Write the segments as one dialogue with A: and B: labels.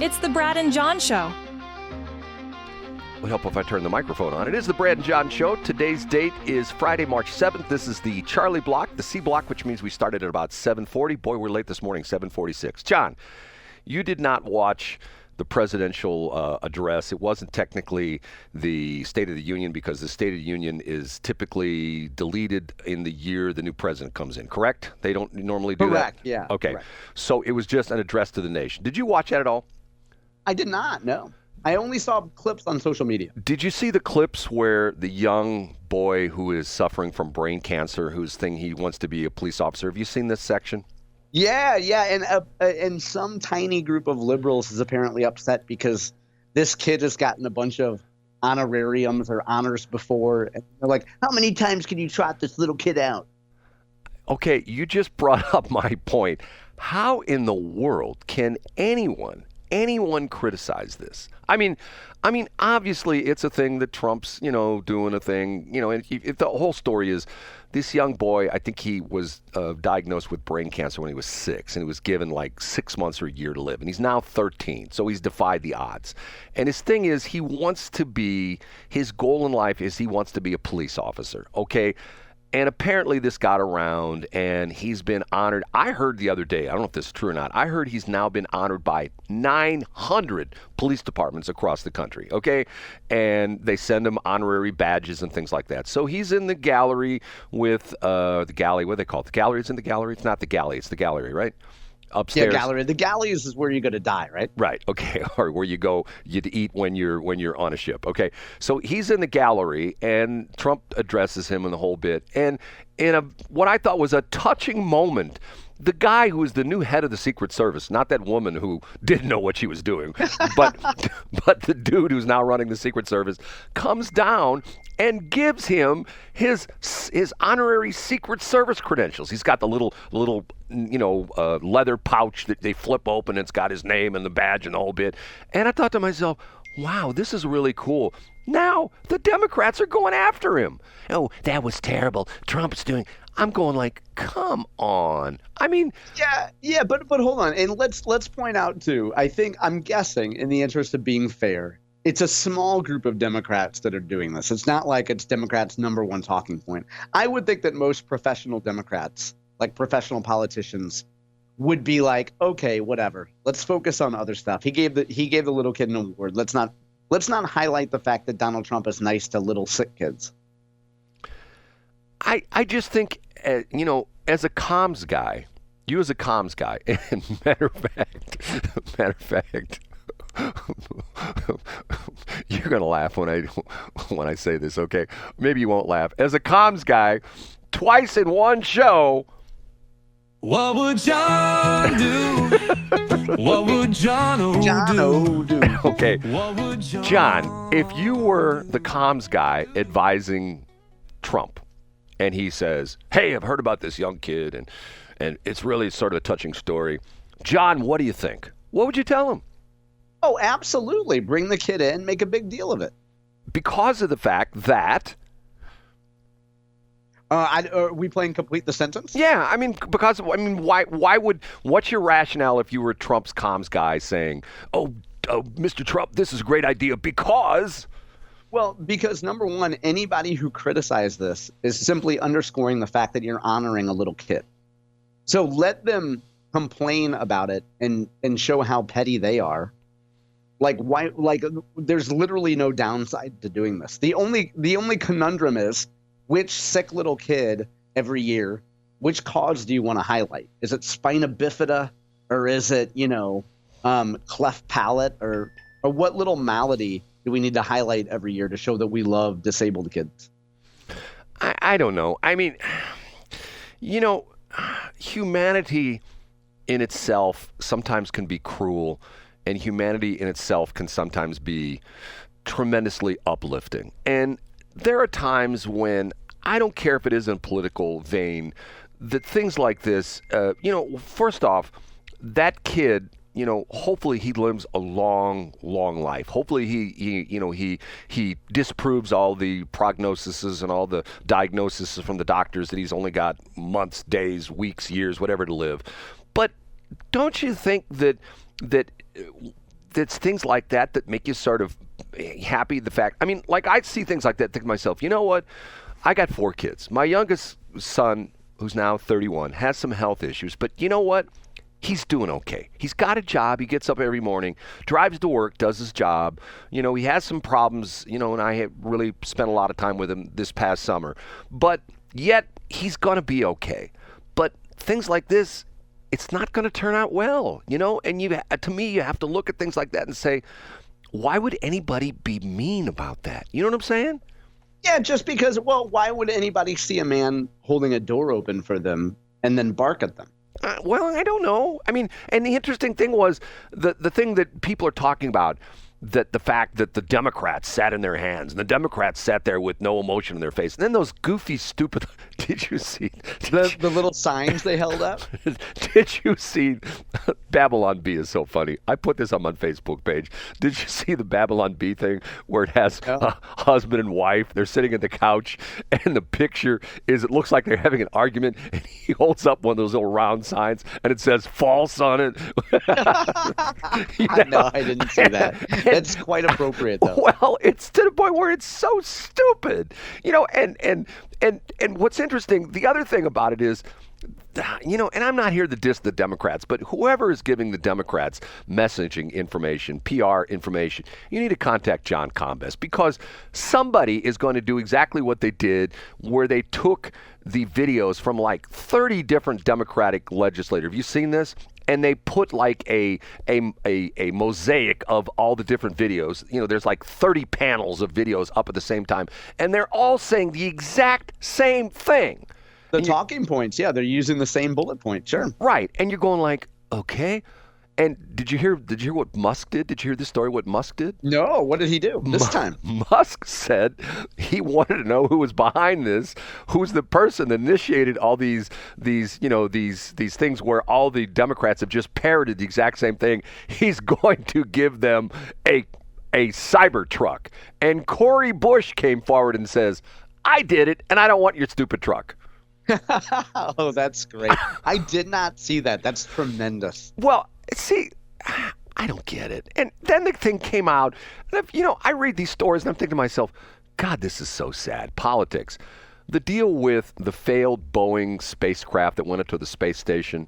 A: It's the Brad and John Show.
B: Would help if I turn the microphone on. It is the Brad and John Show. Today's date is Friday, March 7th. This is the Charlie block, the C block, which means we started at about 7:40. Boy, we're late this morning, 7:46. John, you did not watch the presidential address. It wasn't technically the State of the Union because the State of the Union is typically deleted in the year the new president comes in, correct? They don't normally do that?
C: Correct, yeah.
B: Okay,
C: correct.
B: So it was just an address to the nation. Did you watch that at all?
C: I did not, no. I only saw clips on social media.
B: Did you see the clips where the young boy who is suffering from brain cancer, whose thing he wants to be a police officer? Have you seen this section?
C: Yeah, and some tiny group of liberals is apparently upset because this kid has gotten a bunch of honorariums or honors before. And they're like, how many times can you trot this little kid out?
B: Okay, you just brought up my point. How in the world can anyone criticize this? I mean, obviously it's a thing that Trump's, doing a thing, and if the whole story is this young boy, I think he was diagnosed with brain cancer when he was 6, and he was given like 6 months or a year to live, and he's now 13, so he's defied the odds. And his thing is his goal in life is he wants to be a police officer, okay? And apparently this got around, and he's been honored. I heard the other day, I don't know if this is true or not, I heard he's now been honored by 900 police departments across the country, okay? And they send him honorary badges and things like that. So he's in the gallery with the galley, what do they call it? The gallery is in the gallery? It's not the galley, it's the gallery, right? Upstairs.
C: Yeah, gallery. The galleys is where you go to die, right?
B: Right. Okay. Or where you go, you eat when you're on a ship. Okay. So he's in the gallery, and Trump addresses him in the whole bit. And in what I thought was a touching moment, the guy who is the new head of the Secret Service, not that woman who didn't know what she was doing, but the dude who's now running the Secret Service, comes down and gives him his honorary Secret Service credentials. He's got the little leather pouch that they flip open. It's got his name and the badge and the whole bit. And I thought to myself, wow, this is really cool. Now the Democrats are going after him. Oh, that was terrible. Trump's doing. I'm going like, come on. I mean,
C: yeah, but hold on, and let's point out too. I'm guessing, in the interest of being fair, it's a small group of Democrats that are doing this. It's not like it's Democrats' number one talking point. I would think that most professional Democrats, like professional politicians, would be like, okay, whatever. Let's focus on other stuff. He gave the little kid an award. Let's not highlight the fact that Donald Trump is nice to little sick kids.
B: I just think, as a comms guy, and matter of fact, you're gonna laugh when I say this, okay? Maybe you won't laugh. As a comms guy, twice in one show.
D: What would John do? What would John do?
B: Okay, John, if you were the comms guy advising Trump, and he says, hey, I've heard about this young kid, and it's really sort of a touching story. John, what do you think? What would you tell him?
C: Oh, absolutely. Bring the kid in, make a big deal of it.
B: Because of the fact that...
C: are we playing complete the sentence?
B: Yeah, what's your rationale if you were Trump's comms guy saying, oh, Mr. Trump, this is a great idea because...
C: Well, because number one, anybody who criticizes this is simply underscoring the fact that you're honoring a little kid. So let them complain about it and show how petty they are. Like why? Like there's literally no downside to doing this. The only conundrum is which sick little kid every year, which cause do you want to highlight? Is it spina bifida, or is it cleft palate, or what little malady do we need to highlight every year to show that we love disabled kids?
B: I don't know. I mean, humanity in itself sometimes can be cruel, and humanity in itself can sometimes be tremendously uplifting. And there are times when, I don't care if it is in a political vein, that things like this, first off, that kid, hopefully he lives a long, long life. Hopefully he disproves all the prognoses and all the diagnoses from the doctors that he's only got months, days, weeks, years, whatever to live. But don't you think that it's things like that that make you sort of happy. The fact, I mean, like I see things like that, think to myself, you know what? I got 4 kids. My youngest son, who's now 31, has some health issues, but you know what? He's doing okay. He's got a job. He gets up every morning, drives to work, does his job. You know, he has some problems, you know, and I have really spent a lot of time with him this past summer. But yet, he's going to be okay. But things like this, it's not going to turn out well, you know? And to me, you have to look at things like that and say, why would anybody be mean about that? You know what I'm saying?
C: Yeah, just because, well, why would anybody see a man holding a door open for them and then bark at them?
B: Well, I don't know. I mean, and the interesting thing was the thing that people are talking about, that the fact that the Democrats sat in their hands and the Democrats sat there with no emotion in their face. And then those goofy, stupid, did you see?
C: The little signs they held up?
B: Did you see? Babylon Bee is so funny. I put this on my Facebook page. Did you see the Babylon Bee thing where it has a husband and wife? They're sitting at the couch and the picture is, it looks like they're having an argument and he holds up one of those little round signs and it says false on it.
C: No, I didn't see that. That's quite appropriate, though.
B: Well, it's to the point where it's so stupid, you know. And what's interesting, the other thing about it is, you know, and I'm not here to diss the Democrats, but whoever is giving the Democrats messaging information, PR information, you need to contact John Combest, because somebody is going to do exactly what they did, where they took the videos from like 30 different Democratic legislators. Have you seen this? And they put like a mosaic of all the different videos. You know, there's like 30 panels of videos up at the same time, and they're all saying the exact same thing.
C: The talking points, yeah, they're using the same bullet point, sure.
B: Right, and you're going like, okay. And did you hear what Musk did? Did you hear the story what Musk did?
C: No, what did he do this time?
B: Musk said he wanted to know who was behind this, who's the person that initiated all these things where all the Democrats have just parroted the exact same thing. He's going to give them a cyber truck. And Cory Bush came forward and says, I did it, and I don't want your stupid truck.
C: Oh, that's great. I did not see that. That's tremendous.
B: Well, see, I don't get it. And then the thing came out, and I read these stories and I'm thinking to myself, God, this is so sad. Politics. The deal with the failed Boeing spacecraft that went up to the space station.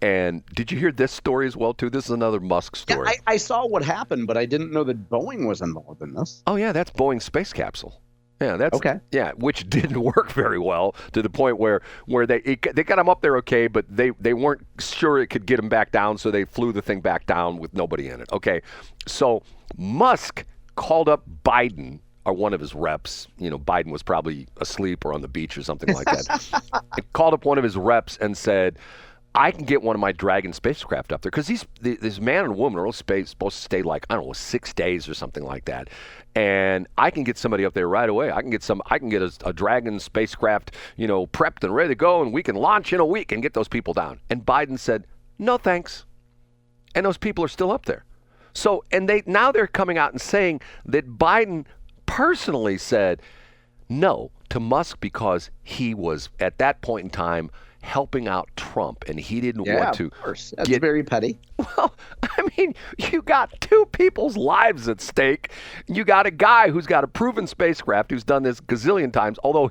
B: And did you hear this story as well, too? This is another Musk story.
C: Yeah, I saw what happened, but I didn't know that Boeing was involved in this.
B: Oh, yeah, that's Boeing's space capsule. Yeah, that's
C: okay.
B: Yeah, which didn't work very well, to the point where they got him up there okay, but they weren't sure it could get him back down, so they flew the thing back down with nobody in it. Okay, so Musk called up Biden, or one of his reps. You know, Biden was probably asleep or on the beach or something like that. He called up one of his reps and said, I can get one of my Dragon spacecraft up there, because this man and woman are all supposed to stay like, I don't know, 6 days or something like that. And I can get somebody up there right away. I can get a Dragon spacecraft, prepped and ready to go, and we can launch in a week and get those people down. And Biden said, no thanks. And those people are still up there. So, and now they're coming out and saying that Biden personally said no to Musk because he was, at that point in time, helping out Trump, and he didn't want to.
C: Of course. That's very petty.
B: Well, I mean, you got 2 people's lives at stake. You got a guy who's got a proven spacecraft who's done this gazillion times, although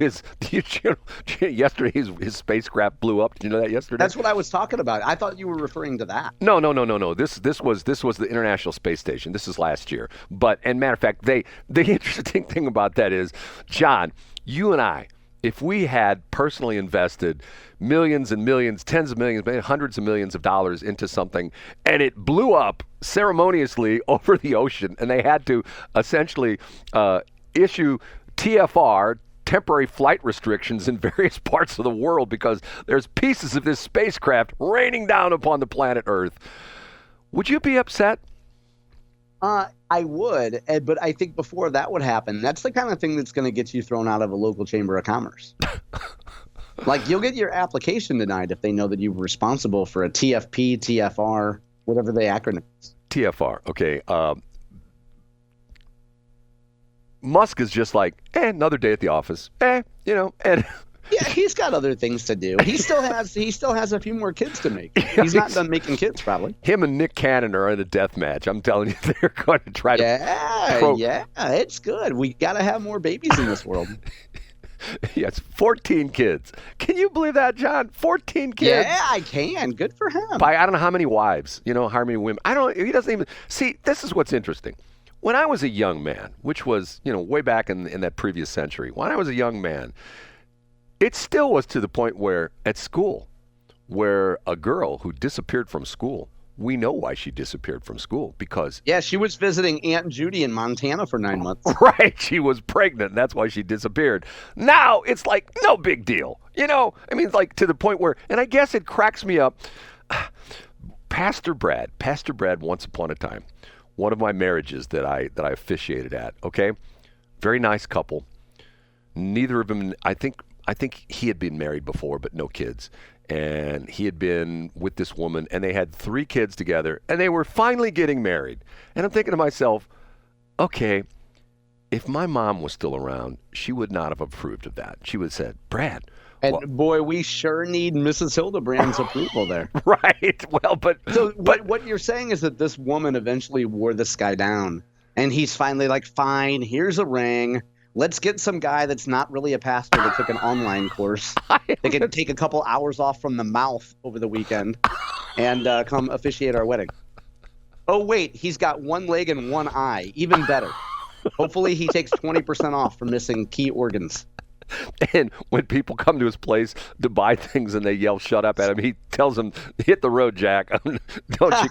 B: yesterday his spacecraft blew up. Did you know that yesterday?
C: That's what I was talking about. I thought you were referring to that.
B: No. This was the International Space Station. This is last year. And matter of fact, the interesting thing about that is, John, you and I, if we had personally invested millions and millions, tens of millions, maybe hundreds of millions of dollars into something, and it blew up ceremoniously over the ocean, and they had to essentially issue TFR, temporary flight restrictions, in various parts of the world because there's pieces of this spacecraft raining down upon the planet Earth, would you be upset?
C: I would, but I think before that would happen, that's the kind of thing that's going to get you thrown out of a local chamber of commerce. Like, you'll get your application denied if they know that you were responsible for a TFP, TFR, whatever the acronym is.
B: TFR, okay. Musk is just like, another day at the office, and
C: Yeah, he's got other things to do. He still has a few more kids to make. He's not done making kids, probably.
B: Him and Nick Cannon are in a death match. I'm telling you, they're going to try to.
C: Yeah, it's good. We got to have more babies in this world.
B: Yes, 14 kids. Can you believe that, John? 14 kids.
C: Yeah, I can. Good for him.
B: By I don't know how many wives, how many women. I don't. He doesn't even see. This is what's interesting. When I was a young man, which was way back in that previous century, when I was a young man, it still was to the point where at school, where a girl who disappeared from school, we know why she disappeared from school because
C: she was visiting Aunt Judy in Montana for 9 months.
B: Right, she was pregnant. And that's why she disappeared. Now it's like no big deal. It's like to the point where, and I guess it cracks me up. Pastor Brad, once upon a time, one of my marriages that I officiated at. Okay, very nice couple. Neither of them, I think he had been married before, but no kids. And he had been with this woman, and they had 3 kids together, and they were finally getting married. And I'm thinking to myself, okay, if my mom was still around, she would not have approved of that. She would have said, Brad.
C: And boy, we sure need Mrs. Hildebrand's approval there.
B: Right. Well, but
C: what you're saying is that this woman eventually wore this guy down, and he's finally like, fine, here's a ring. Let's get some guy that's not really a pastor that took an online course. They can take a couple hours off from the mouth over the weekend and come officiate our wedding. Oh, wait, he's got one leg and one eye. Even better. Hopefully he takes 20% off for missing key organs.
B: And when people come to his place to buy things and they yell, shut up at him, he tells them, hit the road, Jack. Don't you?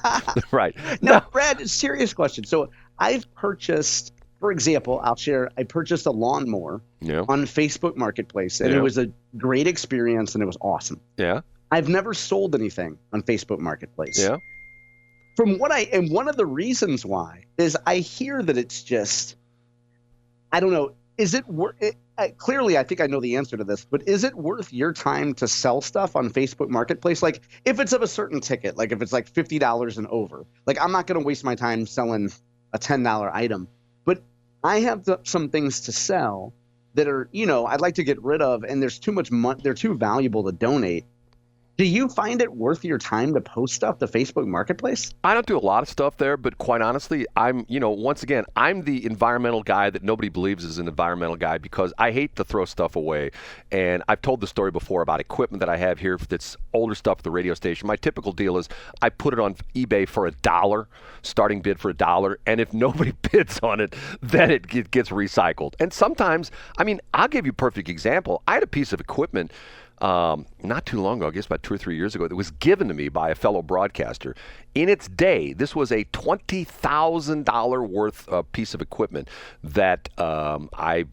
B: Right.
C: Now, Brad, serious question. So I've purchased... For example, I purchased a lawnmower on Facebook Marketplace, and it was a great experience, and it was awesome.
B: Yeah.
C: I've never sold anything on Facebook Marketplace.
B: Yeah.
C: And one of the reasons why is I hear that it's just, I don't know, is it worth it? Clearly, I think I know the answer to this, but is it worth your time to sell stuff on Facebook Marketplace? Like, if it's of a certain ticket, like if it's like $50 and over, like I'm not going to waste my time selling a $10 item. But I have some things to sell that are, I'd like to get rid of, and there's too much money. They're too valuable to donate. Do you find it worth your time to post stuff to Facebook Marketplace?
B: I don't do a lot of stuff there, but quite honestly, I'm the environmental guy that nobody believes is an environmental guy because I hate to throw stuff away. And I've told the story before about equipment that I have here that's older stuff at the radio station. My typical deal is I put it on eBay for $1, starting bid for $1. And if nobody bids on it, then it gets recycled. And sometimes, I'll give you a perfect example. I had a piece of equipment not too long ago, I guess about 2 or 3 years ago, that was given to me by a fellow broadcaster. In its day, this was a $20,000 worth piece of equipment that I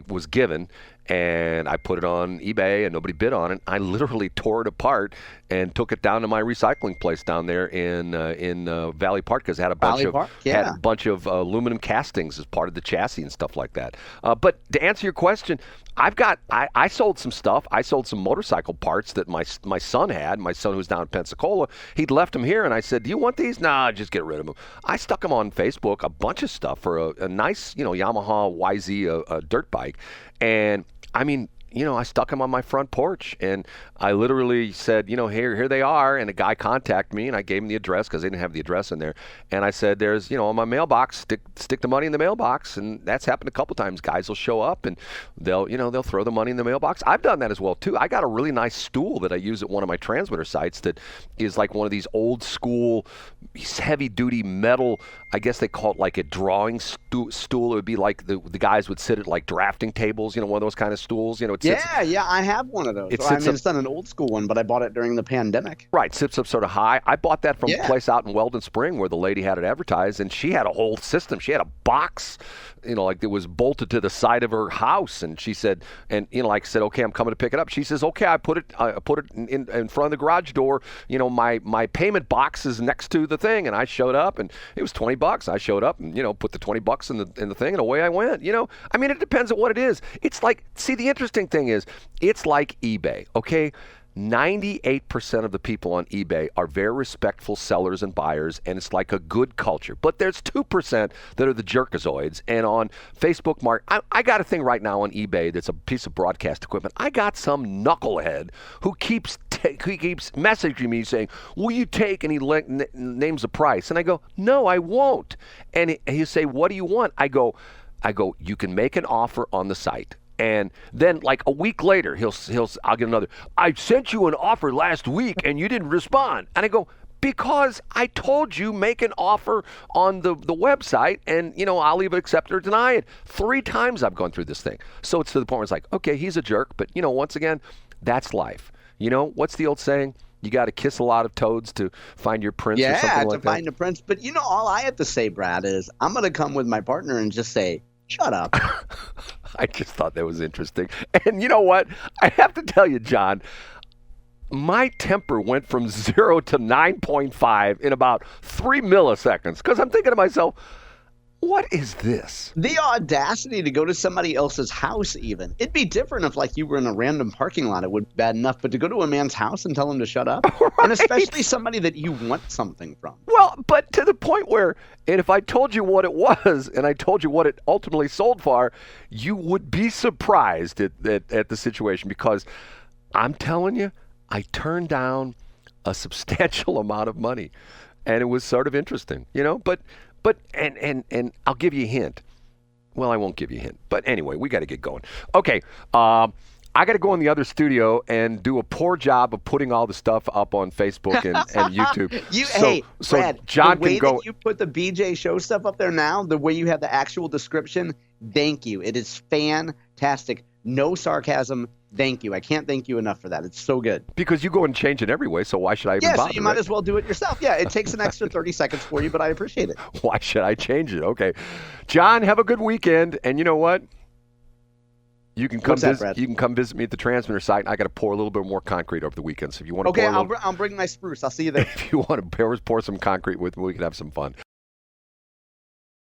B: was given, and I put it on eBay, and nobody bid on it. I literally tore it apart and took it down to my recycling place down there in Valley Park because it had a bunch of aluminum castings as part of the chassis and stuff like that. But to answer your question, I sold some stuff. I sold some motorcycle parts that my son had. My son who's down in Pensacola, he'd left them here, and I said, "Do you want these?" "Nah, just get rid of them." I stuck them on Facebook, a bunch of stuff for a nice, Yamaha YZ a dirt bike, and I stuck them on my front porch, and I literally said, here they are. And a guy contacted me, and I gave him the address because they didn't have the address in there. And I said, there's, on my mailbox, stick the money in the mailbox. And that's happened a couple times. Guys will show up, and they'll throw the money in the mailbox. I've done that as well too. I got a really nice stool that I use at one of my transmitter sites that is like one of these old school, heavy duty metal. I guess they call it like a drawing stool. It would be like the guys would sit at like drafting tables, one of those kind of stools.
C: I have one of those. It's not an old school one, but I bought it during the pandemic.
B: Right, sits up sort of high. I bought that from a place out in Weldon Spring where the lady had it advertised, and she had a whole system. She had a box, like it was bolted to the side of her house, and she said, I said, okay, I'm coming to pick it up. She says, okay, I put it in front of the garage door. My payment box is next to the thing, and I showed up, and it was $20. I showed up and put the $20 in the thing, and away I went. It depends on what it is. It's like, see, the interesting thing is, it's like eBay, okay? 98% of the people on eBay are very respectful sellers and buyers, and it's like a good culture. But there's 2% that are the jerkazoids. And on Facebook, I got a thing right now on eBay that's a piece of broadcast equipment. I got some knucklehead who keeps messaging me saying, will you take, and he names a price. And I go, no, I won't. And he'll say, what do you want? I go, you can make an offer on the site. And then like a week later, I'll get another, I sent you an offer last week and you didn't respond. And I go, because I told you make an offer on the website and, I'll either accept or deny it. 3 times I've gone through this thing. So it's to the point where it's like, okay, he's a jerk. But, once again, that's life. What's the old saying? You got to kiss a lot of toads to find your prince or something like that.
C: Yeah, to find the prince. But, all I have to say, Brad, is I'm going to come with my partner and just say, shut up.
B: I just thought that was interesting. And you know what? I have to tell you, John, my temper went from 0 to 9.5 in about 3 milliseconds because I'm thinking to myself, what is this?
C: The audacity to go to somebody else's house even. It'd be different if you were in a random parking lot. It would be bad enough. But to go to a man's house and tell him to shut up? Right. And especially somebody that you want something from.
B: Well, but to the point where, and if I told you what it was and I told you what it ultimately sold for, you would be surprised at the situation because I'm telling you, I turned down a substantial amount of money. And it was sort of interesting, But and I'll give you a hint. Well, I won't give you a hint. But anyway, we got to get going. Okay, I got to go in the other studio and do a poor job of putting all the stuff up on Facebook and YouTube.
C: Brad,
B: John
C: the way
B: can go.
C: that you put the BJ Show stuff up there now, the way you have the actual description, thank you. It is fantastic. No sarcasm. Thank you. I can't thank you enough for that. It's so good.
B: Because you go and change it every way, so why should I even bother?
C: So you might as well do it yourself. Yeah, it takes an extra 30 seconds for you, but I appreciate it.
B: Why should I change it? Okay. John, have a good weekend. And you know what? You can come visit. You can come visit me at the transmitter site. And I got to pour a little bit more concrete over the weekend. So if you want to,
C: I'll bring my spruce. I'll see you there.
B: If you want to pour some concrete with me, we can have some fun.